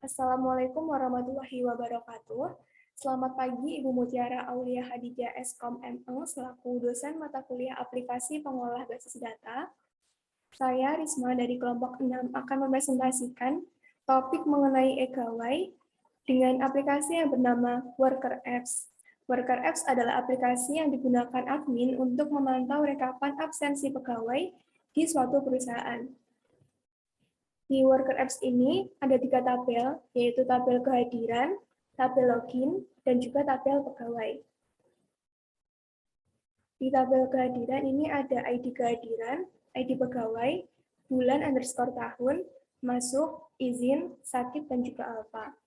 Assalamualaikum warahmatullahi wabarakatuh. Selamat pagi Ibu Mutiara Aulia Hadijah Eskom ME selaku dosen mata kuliah aplikasi pengolah basis data. Saya Risma dari kelompok 6 akan mempresentasikan topik mengenai e-gawai dengan aplikasi yang bernama Worker Apps. Worker Apps adalah aplikasi yang digunakan admin untuk memantau rekapan absensi pegawai di suatu perusahaan. Di Worker Apps ini ada 3 tabel, yaitu tabel kehadiran, tabel login, dan juga tabel pegawai. Di tabel kehadiran ini ada ID kehadiran, ID pegawai, bulan underscore tahun, masuk, izin, sakit, dan juga alfa.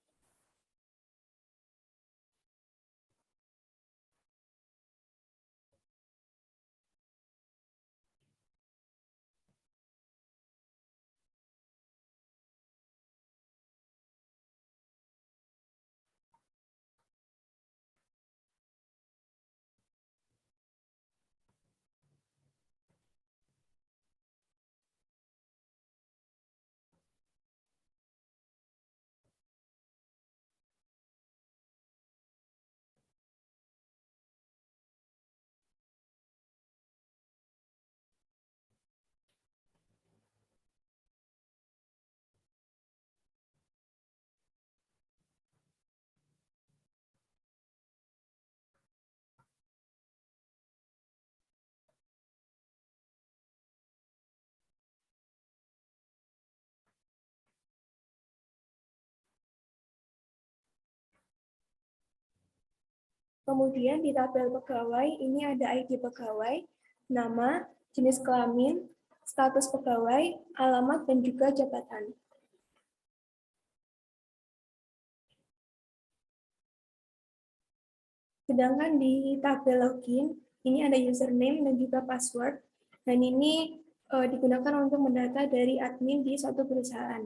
Kemudian di tabel pegawai ini ada ID pegawai, nama, jenis kelamin, status pegawai, alamat, dan juga jabatan. Sedangkan di tabel login, ini ada username dan juga password, dan ini digunakan untuk mendata dari admin di suatu perusahaan.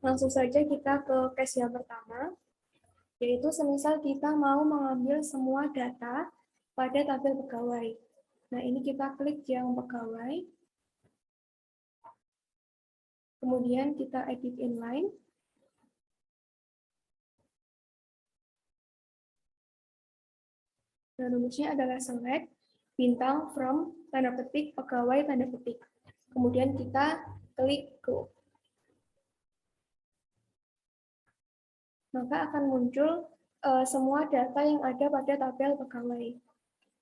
Langsung saja kita ke case yang pertama, yaitu semisal kita mau mengambil semua data pada tabel pegawai. Nah, ini kita klik yang pegawai, kemudian kita edit inline, dan rumusnya adalah select, bintang, from, tanda petik, pegawai, tanda petik. Kemudian kita klik go. Maka akan muncul semua data yang ada pada tabel pegawai.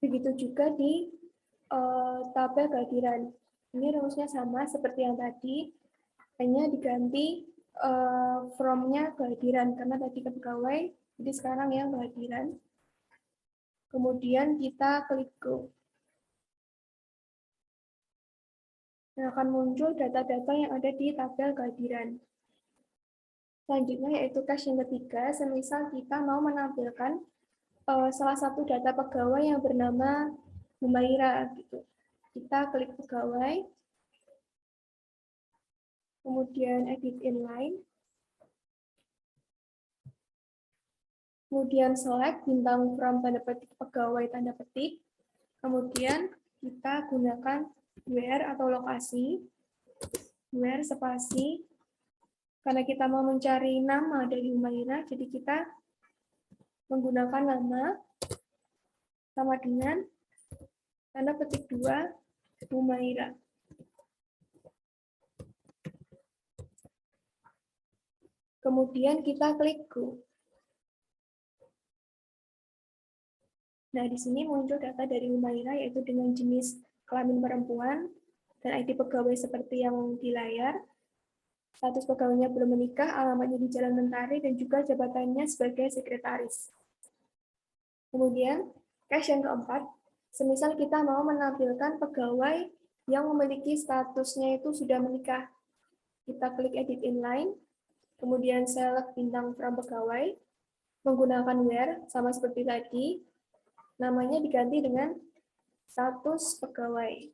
Begitu juga di tabel kehadiran. Ini rumusnya sama seperti yang tadi, hanya diganti from-nya kehadiran, karena tadi ke pegawai, jadi sekarang yang kehadiran. Kemudian kita klik go. Nah, akan muncul data-data yang ada di tabel kehadiran. Selanjutnya yaitu case yang ketiga, semisal kita mau menampilkan salah satu data pegawai yang bernama Humaira gitu. Kita klik pegawai, kemudian edit inline, kemudian select bintang from tanda petik pegawai tanda petik, kemudian kita gunakan where atau lokasi, where spasi, karena kita mau mencari nama dari Humaira, jadi kita menggunakan nama sama dengan tanda petik 2 Humaira. Kemudian kita klik go. Nah, di sini muncul data dari Humaira yaitu dengan jenis kelamin perempuan dan ID pegawai seperti yang di layar. Status pegawainya belum menikah, alamatnya di Jalan Mentari, dan juga jabatannya sebagai sekretaris. Kemudian, case yang keempat, semisal kita mau menampilkan pegawai yang memiliki statusnya itu sudah menikah. Kita klik edit inline, kemudian select bintang from pegawai, menggunakan where, sama seperti tadi, namanya diganti dengan status pegawai.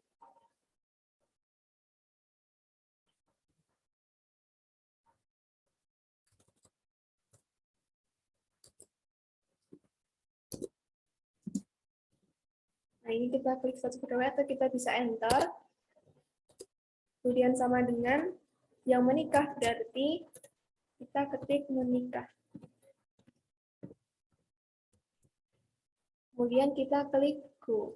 Nah, ini kita klik status pegawai atau kita bisa enter. Kemudian sama dengan yang menikah, berarti kita ketik menikah. Kemudian kita klik go.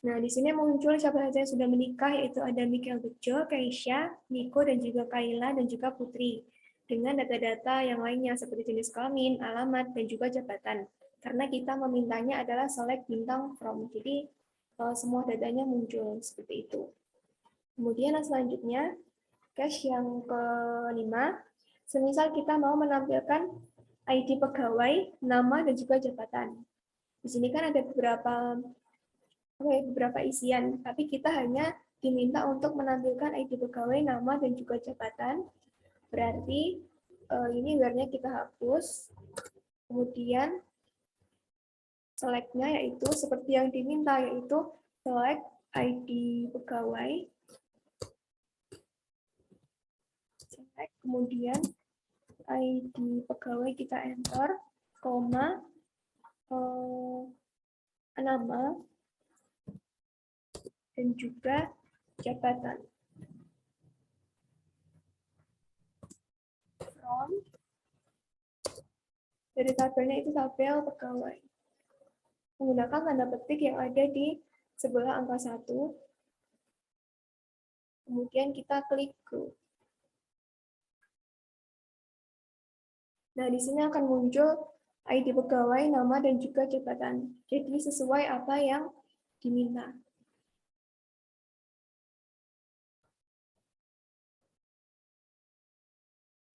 Nah, di sini muncul siapa saja yang sudah menikah, yaitu ada Michael Bejo, Keisha, Nico, dan juga Kayla, dan juga Putri. Dengan data-data yang lainnya seperti jenis kelamin, alamat, dan juga jabatan. Karena kita memintanya adalah select bintang from. Jadi, semua datanya muncul seperti itu. Kemudian yang selanjutnya, cache yang kelima, semisal kita mau menampilkan ID pegawai, nama, dan juga jabatan. Di sini kan ada beberapa isian, tapi kita hanya diminta untuk menampilkan ID pegawai, nama, dan juga jabatan. Berarti ini where-nya kita hapus. Kemudian select-nya yaitu seperti yang diminta, yaitu select ID pegawai. Select, kemudian ID pegawai kita enter, koma, nama, dan juga jabatan. From, dari tabelnya itu tabel pegawai. Menggunakan tanda petik yang ada di sebelah angka 1. Kemudian kita klik go. Nah, di sini akan muncul ID pegawai, nama, dan juga jabatan. Jadi sesuai apa yang diminta.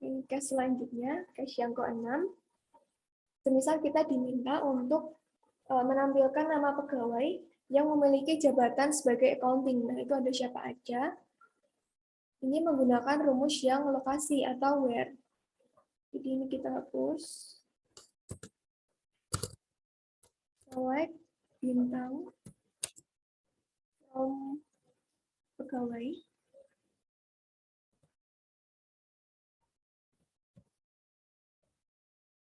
Ini case selanjutnya, case yang ke-6. Semisal kita diminta untuk menampilkan nama pegawai yang memiliki jabatan sebagai accounting. Nah, itu ada siapa aja. Ini menggunakan rumus yang lokasi atau where. Jadi ini kita hapus. Select bintang from pegawai.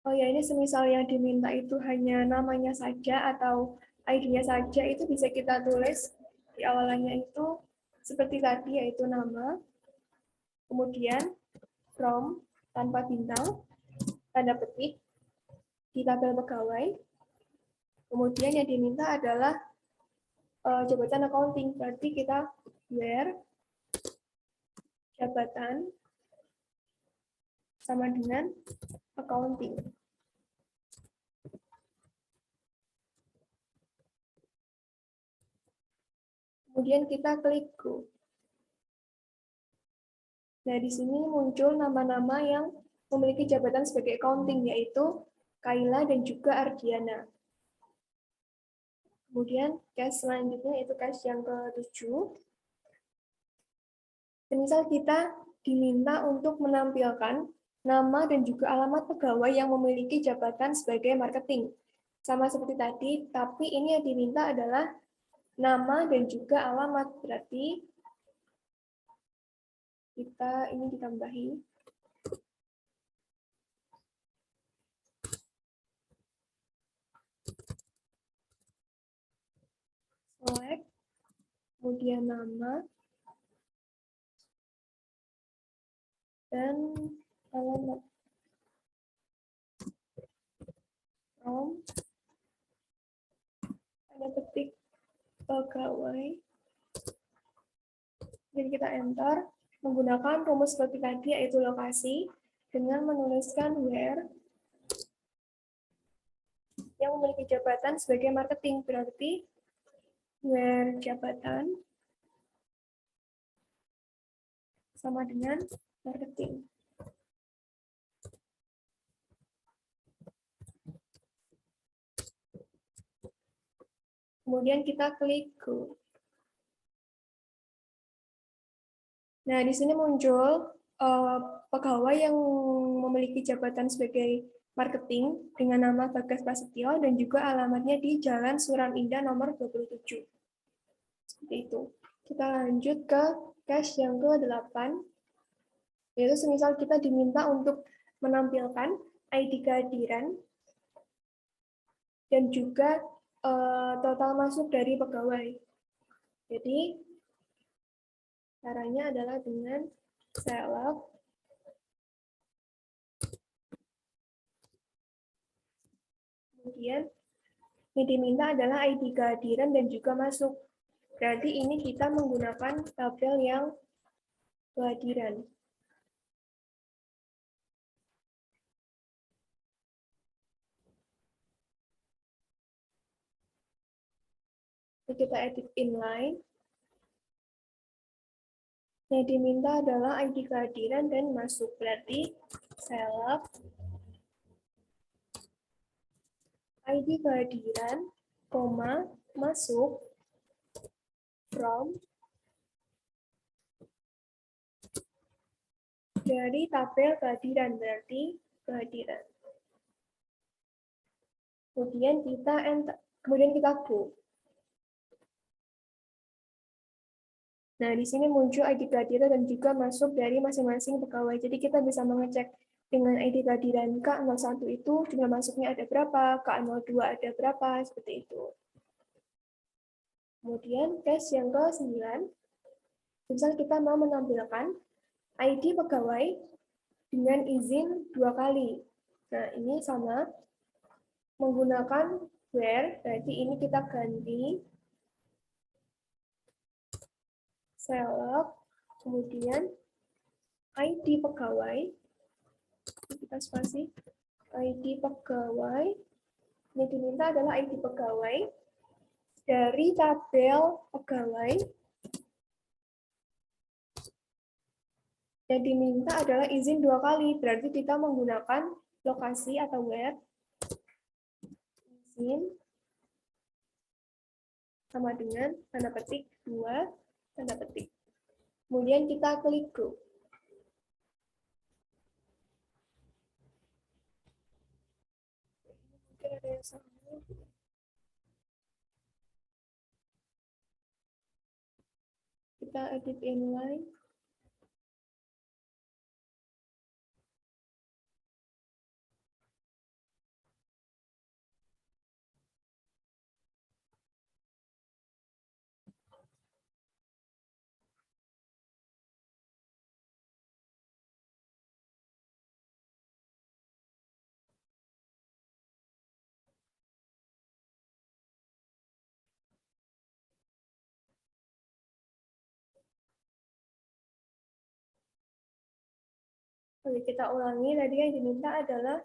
Oh ya, ini semisal yang diminta itu hanya namanya saja atau ID-nya saja, itu bisa kita tulis di awalannya itu seperti tadi, yaitu nama, kemudian from tanpa bintang, tanda petik di tabel pegawai, kemudian yang diminta adalah jabatan accounting, berarti kita where jabatan sama dengan accounting. Kemudian kita klik go. Nah, di sini muncul nama-nama yang memiliki jabatan sebagai accounting, yaitu Kayla dan juga Ardiana. Kemudian case selanjutnya yaitu case yang ke-7. Semisal kita diminta untuk menampilkan nama dan juga alamat pegawai yang memiliki jabatan sebagai marketing. Sama seperti tadi, tapi ini yang diminta adalah nama dan juga alamat. Berarti kita ini ditambahi. Select, kemudian nama, dan alamat. From, ada petik pegawai. Jadi kita enter menggunakan rumus seperti tadi, yaitu lokasi, dengan menuliskan where yang memiliki jabatan sebagai marketing. Berarti where jabatan sama dengan marketing. Kemudian kita klik go. Nah, di sini muncul pegawai yang memiliki jabatan sebagai marketing dengan nama Bagas Prasetyo dan juga alamatnya di Jalan Suram Indah nomor 27. Seperti itu. Kita lanjut ke case yang ke-8. Yaitu semisal kita diminta untuk menampilkan ID kehadiran dan juga total masuk dari pegawai. Jadi Caranya adalah dengan select. Kemudian yang diminta adalah ID kehadiran dan juga masuk. Berarti ini kita menggunakan tabel yang kehadiran. Kita edit inline. Yang diminta adalah ID kehadiran dan masuk. Berarti select ID kehadiran, koma, masuk, from, dari tabel kehadiran, berarti kehadiran. Kemudian kita enter, kemudian kita go. Nah, di sini muncul ID kehadiran dan juga masuk dari masing-masing pegawai. Jadi kita bisa mengecek dengan ID kehadiran K01 itu jumlah masuknya ada berapa, K02 ada berapa, seperti itu. Kemudian case yang ke-9, misal kita mau menampilkan ID pegawai dengan izin 2 kali. Nah, ini sama menggunakan where, berarti ini kita ganti select, kemudian ID pegawai, kita spasi, ID pegawai, yang diminta adalah ID pegawai dari tabel pegawai, yang diminta adalah izin 2 kali, berarti kita menggunakan lokasi atau where, izin, sama dengan tanda petik 2, tanda petik. Kemudian kita klik go. Mungkin ada yang salah. Kita edit inline. Oke, kita ulangi. Tadi yang diminta adalah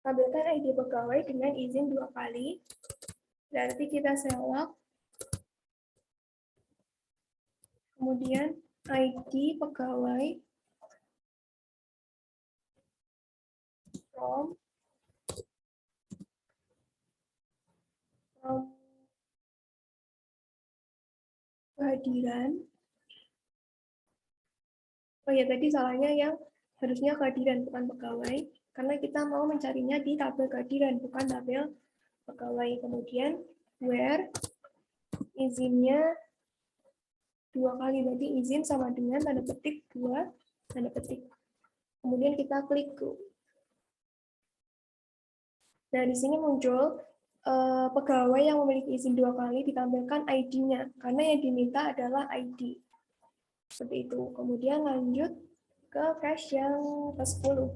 tampilkan ID pegawai dengan izin 2 kali. Berarti kita select. Kemudian ID pegawai from kehadiran. Oh ya, tadi salahnya yang harusnya kehadiran, bukan pegawai. Karena kita mau mencarinya di tabel kehadiran, bukan tabel pegawai. Kemudian where, izinnya 2 kali, berarti izin sama dengan tanda petik 2, tanda petik. Kemudian kita klik go. Nah, di sini muncul pegawai yang memiliki izin 2 kali ditampilkan ID-nya, karena yang diminta adalah ID. Seperti itu. Kemudian lanjut ke case yang ke-10.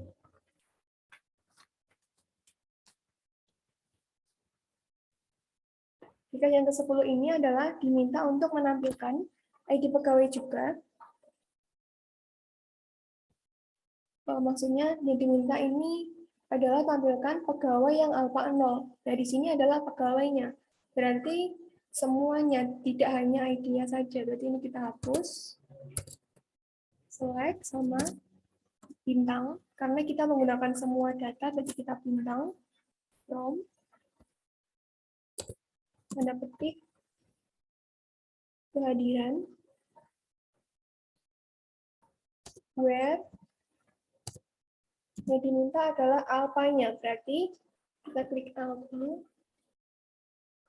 Jika yang ke-10 ini adalah diminta untuk menampilkan ID pegawai juga. Maksudnya yang diminta ini adalah tampilkan pegawai yang alfa 0. Nah, di sini adalah pegawainya. Berarti semuanya, tidak hanya ID-nya saja. Berarti ini kita hapus. Select sama bintang. Karena kita menggunakan semua data, berarti kita bintang. From. Tanda petik. Kehadiran. Where. Yang diminta adalah alpanya. Berarti kita klik alpha.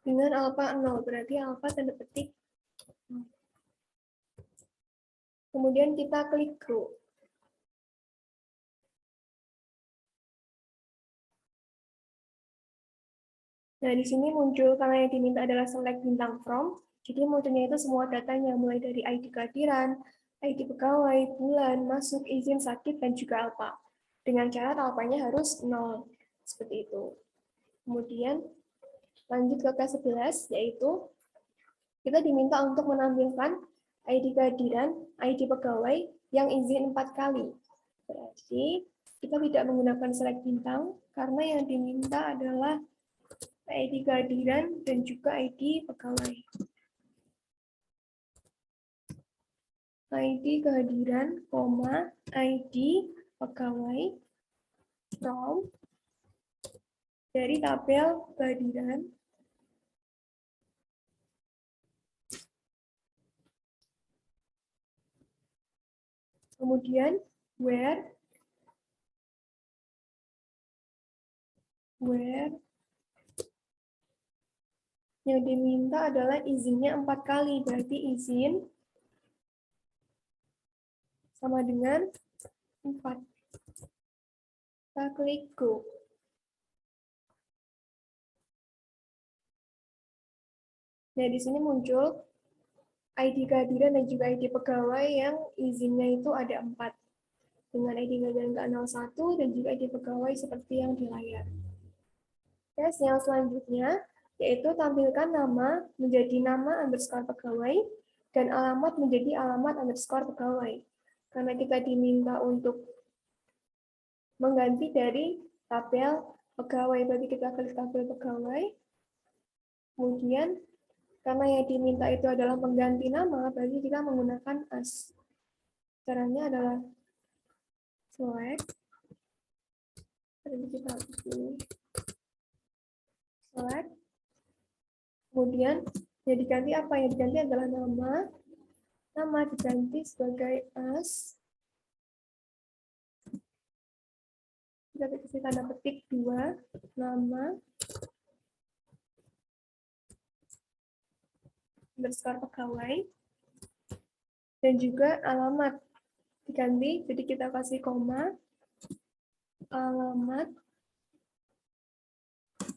Dengan alpha 0. Berarti alpha tanda petik. Kemudian kita klik go. Nah, di sini muncul karena yang diminta adalah select bintang from, Jadi munculnya itu semua datanya, mulai dari ID kehadiran, ID pegawai, bulan, masuk, izin, sakit, dan juga alpha. Dengan cara alpanya harus 0. Seperti itu. Kemudian lanjut ke K11, yaitu kita diminta untuk menampilkan ID kehadiran, ID pegawai yang izin 4 kali. Berarti kita tidak menggunakan select bintang, karena yang diminta adalah ID kehadiran dan juga ID pegawai. ID kehadiran, ID pegawai from dari tabel kehadiran kemudian where yang diminta adalah izinnya 4 kali, berarti izin sama dengan 4. Kita klik go. Nah, di sini muncul ID kehadiran dan juga ID pegawai yang izinnya itu ada 4. Dengan ID kehadiran ke-01 dan juga ID pegawai seperti yang di layar. Tes yang selanjutnya, yaitu tampilkan nama menjadi nama underscore pegawai dan alamat menjadi alamat underscore pegawai. Karena kita diminta untuk mengganti dari tabel pegawai, berarti kita klik tabel pegawai. Kemudian, karena yang diminta itu adalah mengganti nama, berarti kita menggunakan as. Caranya adalah select, kita select, kemudian yang diganti apa? Yang diganti adalah nama diganti sebagai as. Kita kasih tanda petik 2, nama underscore pegawai dan juga alamat diganti, jadi kita kasih koma, alamat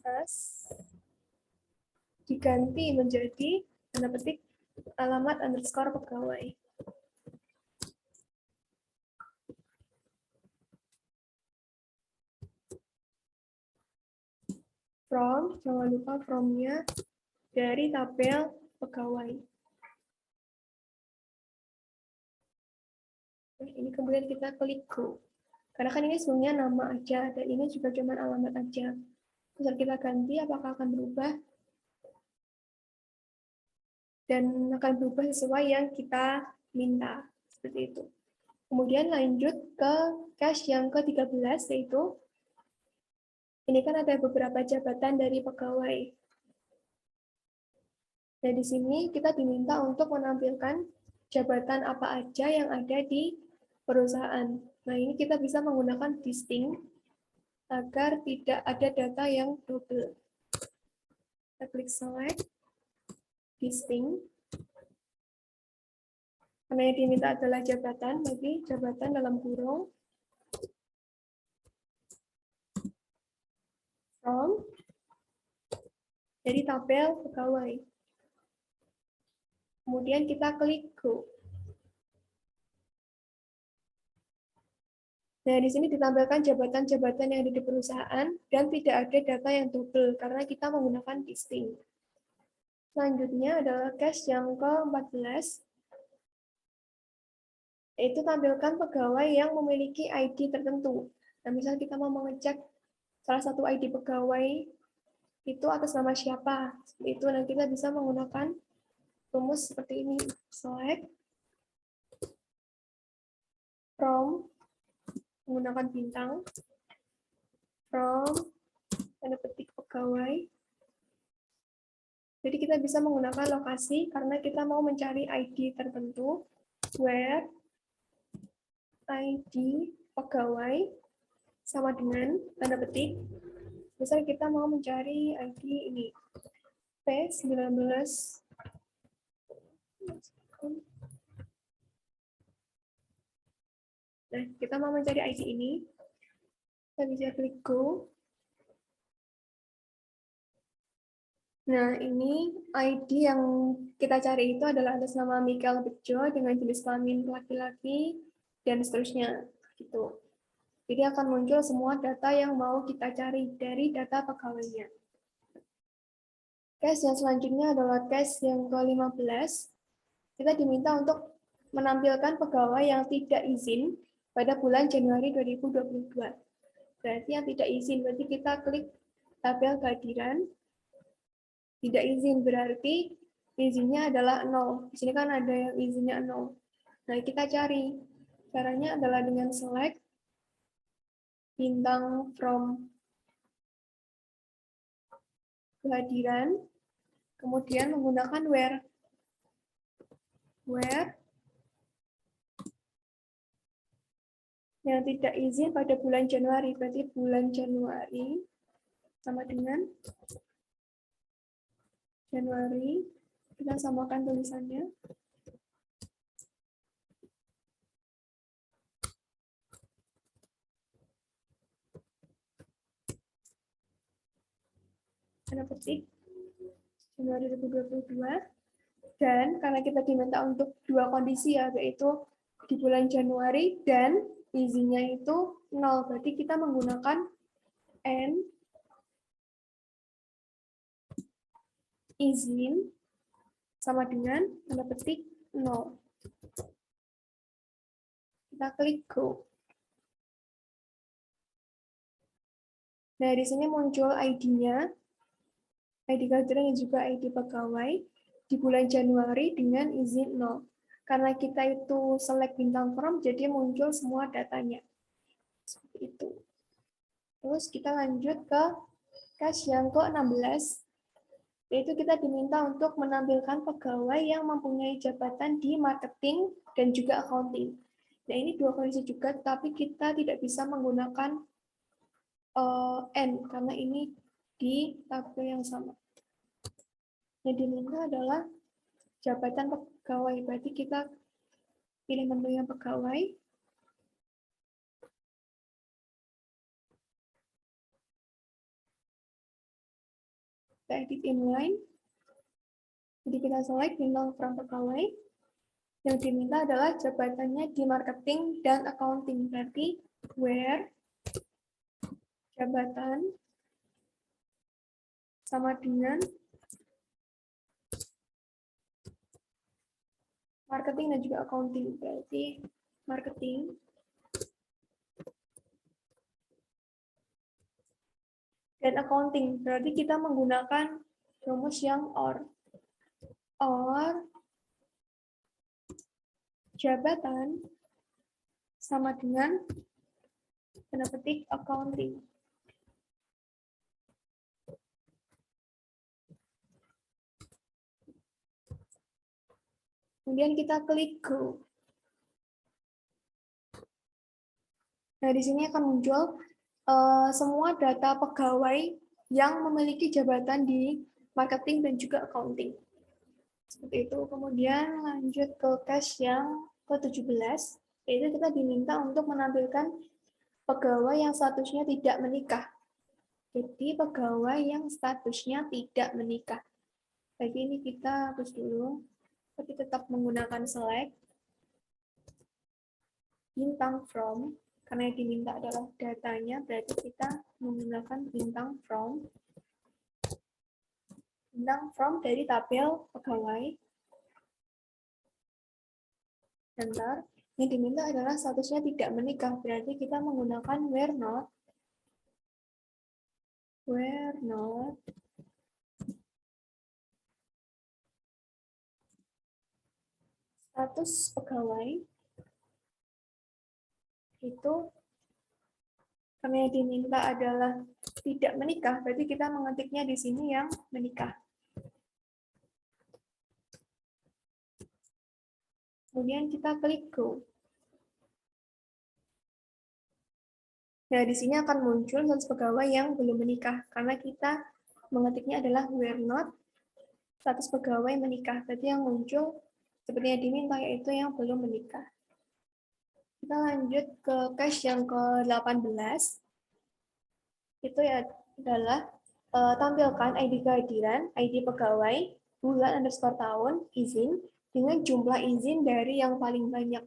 as diganti menjadi tanda petik alamat underscore pegawai. From, jangan lupa from-nya dari tabel pegawai. Nah, ini kemudian kita klik go. Karena kan ini sebenarnya nama aja, dan ini juga cuma alamat aja. Terus kita ganti, apakah akan berubah? Dan akan berubah sesuai yang kita minta. Seperti itu. Kemudian lanjut ke cache yang ke-13, yaitu ini kan ada beberapa jabatan dari pegawai. Nah, di sini kita diminta untuk menampilkan jabatan apa aja yang ada di perusahaan. Nah, ini kita bisa menggunakan distinct agar tidak ada data yang double. Kita klik select, distinct. Karena yang diminta adalah jabatan, jadi jabatan dalam kurung from dari tabel pegawai. Kemudian kita klik go. Nah, di sini ditampilkan jabatan-jabatan yang ada di perusahaan dan tidak ada data yang double karena kita menggunakan distinct. Selanjutnya adalah cache yang ke-14, yaitu tampilkan pegawai yang memiliki ID tertentu. Nah, misalnya kita mau mengecek salah satu ID pegawai itu atas nama siapa, seperti itu. Nah, kita bisa menggunakan rumus seperti ini, select from menggunakan bintang, from tanda petik pegawai. Jadi kita bisa menggunakan lokasi karena kita mau mencari ID tertentu, where ID pegawai sama dengan tanda petik. Misal kita mau mencari ID ini, P19. Nah, kita mau mencari ID ini, kita bisa klik go. Nah, ini ID yang kita cari itu adalah atas nama Michael Bejo dengan jenis kelamin laki-laki dan seterusnya gitu. Jadi akan muncul semua data yang mau kita cari dari data pegawainya. Case yang selanjutnya adalah case yang ke-15. Kita diminta untuk menampilkan pegawai yang tidak izin pada bulan Januari 2022. Berarti yang tidak izin, berarti kita klik tabel kehadiran. Tidak izin berarti izinnya adalah 0. Di sini kan ada yang izinnya 0. Nah, kita cari. Caranya adalah dengan select bintang from kehadiran, kemudian menggunakan where. Where yang tidak izin pada bulan Januari, berarti bulan Januari sama dengan Januari, kita samakan tulisannya. Tanda petik Januari 2022. Dan karena kita diminta untuk dua kondisi ya, yaitu di bulan Januari dan izinnya itu 0, berarti kita menggunakan N izin sama dengan tanda petik 0. Kita klik go. Nah, di sini muncul ID-nya, ID kehadiran dan juga ID pegawai di bulan Januari dengan izin 0. Karena kita itu select bintang from, jadi muncul semua datanya. Seperti itu. Terus kita lanjut ke case yang ke-16, yaitu kita diminta untuk menampilkan pegawai yang mempunyai jabatan di marketing dan juga accounting. Nah, ini dua kondisi juga, tapi kita tidak bisa menggunakan N, karena ini di tabel yang sama. Yang diminta adalah jabatan pegawai, berarti kita pilih menu yang pegawai, kita edit inline, jadi kita select bintang from pegawai, yang diminta adalah jabatannya di marketing dan accounting, berarti where jabatan sama dengan marketing dan juga accounting, berarti marketing dan accounting, berarti kita menggunakan rumus yang or jabatan sama dengan tanda petik accounting. Kemudian kita klik go. Nah, di sini akan muncul semua data pegawai yang memiliki jabatan di marketing dan juga accounting. Seperti itu. Kemudian lanjut ke case yang ke-17, yaitu kita diminta untuk menampilkan pegawai yang statusnya tidak menikah. Jadi pegawai yang statusnya tidak menikah. Jadi ini kita hapus dulu, tapi tetap menggunakan select bintang from, karena yang diminta adalah datanya, berarti kita menggunakan bintang from dari tabel pegawai. Bentar, yang diminta adalah statusnya tidak menikah, berarti kita menggunakan where not status pegawai itu, karena yang diminta adalah tidak menikah, berarti kita mengetiknya di sini yang menikah. Kemudian kita klik go. Nah, di sini akan muncul status pegawai yang belum menikah, karena kita mengetiknya adalah where not status pegawai menikah. Berarti yang muncul seperti yang diminta, yaitu yang belum menikah. Kita lanjut ke case yang ke-18. Itu ya adalah tampilkan ID kehadiran, ID pegawai, bulan underscore tahun, izin, dengan jumlah izin dari yang paling banyak.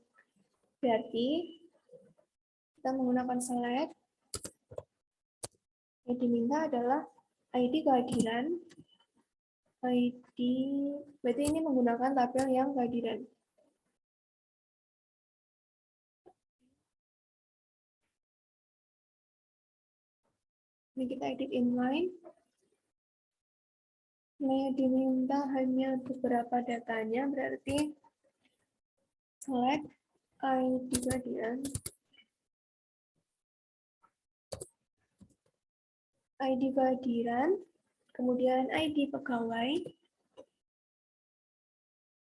Berarti kita menggunakan select. Yang diminta adalah ID kehadiran, ID, berarti ini menggunakan tabel yang kehadiran. Ini kita edit inline. Nah, diminta hanya beberapa datanya, berarti select ID kehadiran, ID kehadiran, kemudian ID pegawai,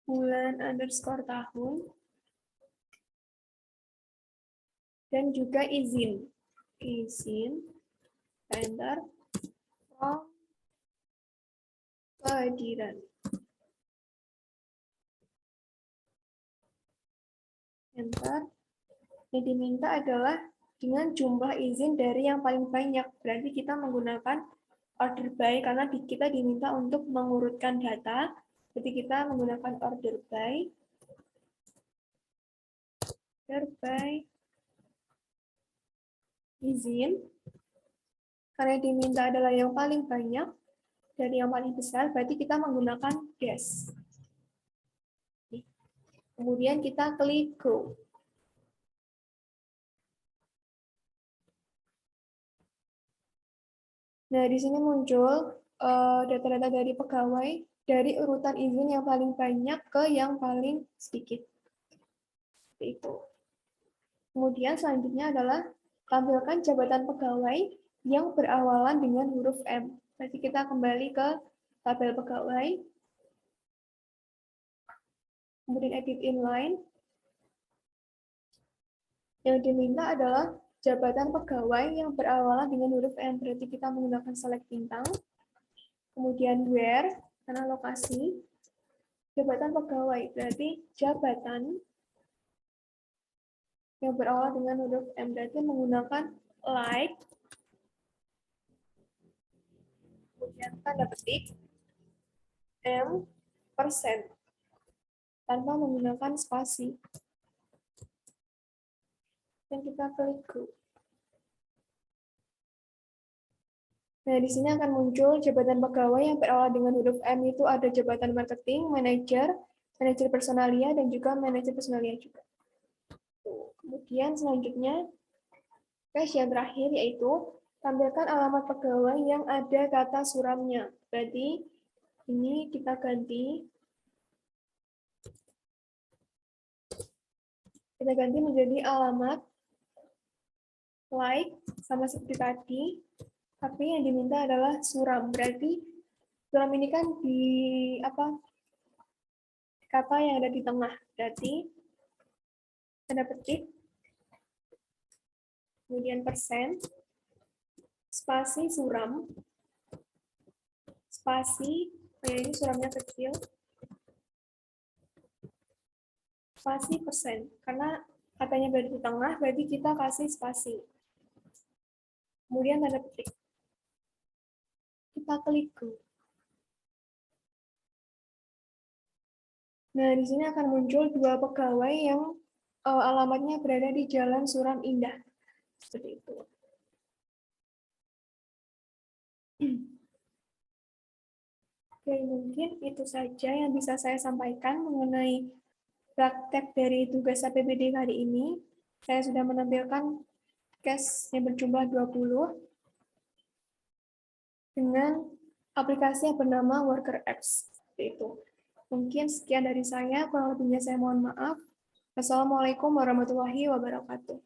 bulan underscore tahun, dan juga izin. Izin, enter, from kehadiran. Enter. Yang diminta adalah dengan jumlah izin dari yang paling banyak. Berarti kita menggunakan order by karena kita diminta untuk mengurutkan data. Jadi kita menggunakan order by izin. Karena diminta adalah yang paling banyak dari yang paling besar, berarti kita menggunakan dash. Kemudian kita klik go. Nah, di sini muncul data-data dari pegawai dari urutan izin yang paling banyak ke yang paling sedikit. Seperti itu. Kemudian selanjutnya adalah tampilkan jabatan pegawai yang berawalan dengan huruf M. Berarti kita kembali ke tabel pegawai. Kemudian edit inline. Yang diminta adalah jabatan pegawai yang berawalan dengan huruf M. Berarti kita menggunakan select bintang. Kemudian where, karena lokasi. Jabatan pegawai, berarti jabatan yang berawal dengan huruf M, berarti menggunakan like, kemudian tanda petik, M%, tanpa menggunakan spasi. Dan kita klik go. Nah, di sini akan muncul jabatan pegawai yang berawal dengan huruf M, itu ada jabatan marketing, manajer, manajer personalia, dan juga manajer personalia juga. Kemudian selanjutnya, cache yang terakhir yaitu tampilkan alamat pegawai yang ada kata suramnya. Berarti ini kita ganti. Kita ganti menjadi alamat like sama seperti tadi. Tapi yang diminta adalah suram. Berarti suram ini kan di kata yang ada di tengah. Berarti tanda petik, kemudian persen, spasi suram, spasi, ini suramnya kecil, spasi persen. Karena katanya berada di tengah, berarti kita kasih spasi. Kemudian tanda petik. Kita klik go. Nah, di sini akan muncul dua pegawai yang alamatnya berada di Jalan Suram Indah. Seperti itu. Oke, mungkin itu saja yang bisa saya sampaikan mengenai praktek dari tugas APBD kali ini. Saya sudah menampilkan case yang berjumlah 20 dengan aplikasi yang bernama Worker Apps. Seperti itu. Mungkin sekian dari saya, kurang lebihnya saya mohon maaf. Wassalamualaikum warahmatullahi wabarakatuh.